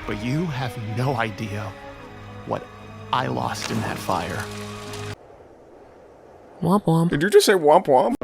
but you have no idea what I lost in that fire. Womp womp. Did you just say womp womp?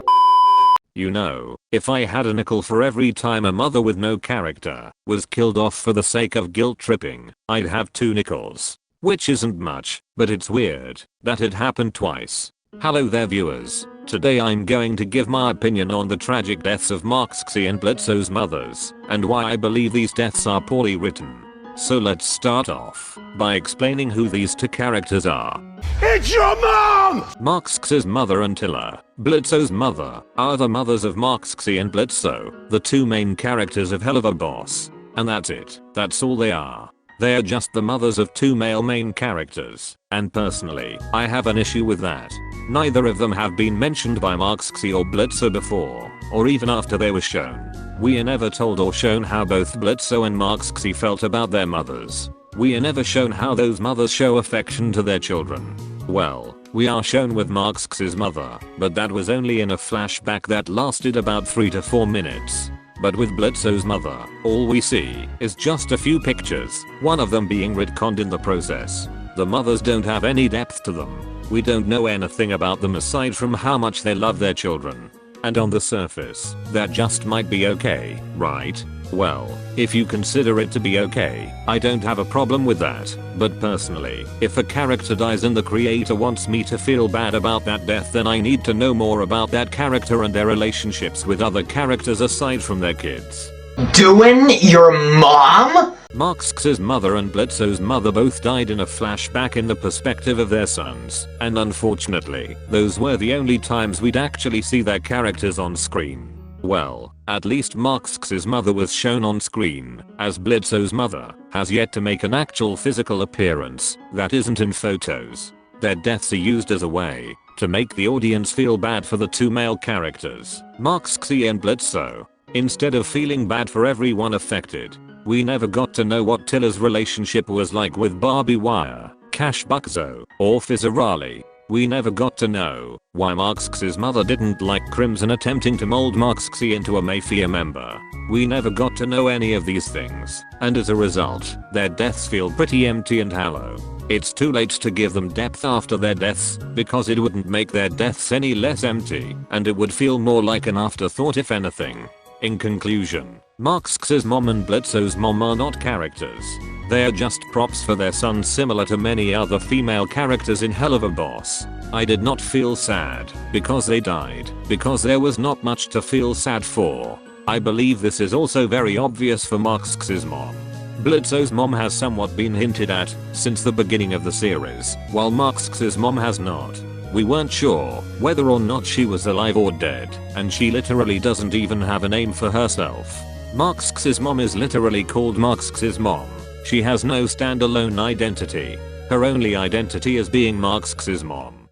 You know, if I had a nickel for every time a mother with no character was killed off for the sake of guilt tripping, I'd have 2 nickels. Which isn't much, but it's weird that it happened twice. Hello there viewers, today I'm going to give my opinion on the tragic deaths of Moxxie and Blitzo's mothers, and why I believe these deaths are poorly written. So let's start off by explaining who these 2 characters are. It's your mom! Moxxie's mother and Tilla, Blitzo's mother, are the mothers of Moxxie and Blitzo, the 2 main characters of Helluva Boss. And that's it, that's all they are. They are just the mothers of 2 male main characters, and personally, I have an issue with that. Neither of them have been mentioned by Moxxie or Blitzo before, or even after they were shown. We are never told or shown how both Blitzo and Moxxie felt about their mothers. We are never shown how those mothers show affection to their children. Well, we are shown with Moxxie's mother, but that was only in a flashback that lasted about 3 to 4 minutes. But with Blitzo's mother, all we see is just a few pictures, one of them being retconned in the process. The mothers don't have any depth to them. We don't know anything about them aside from how much they love their children. And on the surface, that just might be okay, right? Well, if you consider it to be okay, I don't have a problem with that. But personally, if a character dies and the creator wants me to feel bad about that death, then I need to know more about that character and their relationships with other characters aside from their kids. Doing your mom? Moxxie's mother and Blitzo's mother both died in a flashback in the perspective of their sons, and unfortunately, those were the only times we'd actually see their characters on screen. Well, at least Moxxie's mother was shown on screen, as Blitzo's mother has yet to make an actual physical appearance that isn't in photos. Their deaths are used as a way to make the audience feel bad for the 2 male characters, Moxxie and Blitzo. Instead of feeling bad for everyone affected, we never got to know what Tilla's relationship was like with Barbie Wire, Cash Buckzo, or Fizzarali. We never got to know why Moxxie's mother didn't like Crimson attempting to mold Moxxie into a Mafia member. We never got to know any of these things, and as a result, their deaths feel pretty empty and hollow. It's too late to give them depth after their deaths, because it wouldn't make their deaths any less empty, and it would feel more like an afterthought if anything. In conclusion, Moxxie's mom and Blitzo's mom are not characters. They are just props for their sons, similar to many other female characters in Helluva Boss. I did not feel sad because they died, because there was not much to feel sad for. I believe this is also very obvious for Moxxie's mom. Blitzo's mom has somewhat been hinted at since the beginning of the series, while Moxxie's mom has not. We weren't sure whether or not she was alive or dead, and she literally doesn't even have a name for herself. Moxxie's mom is literally called Moxxie's mom. She has no standalone identity. Her only identity is being Moxxie's mom.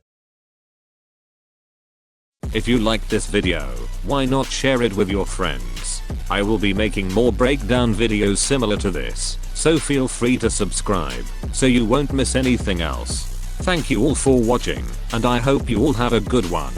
If you liked this video, why not share it with your friends? I will be making more breakdown videos similar to this, so feel free to subscribe so you won't miss anything else. Thank you all for watching, and I hope you all have a good one.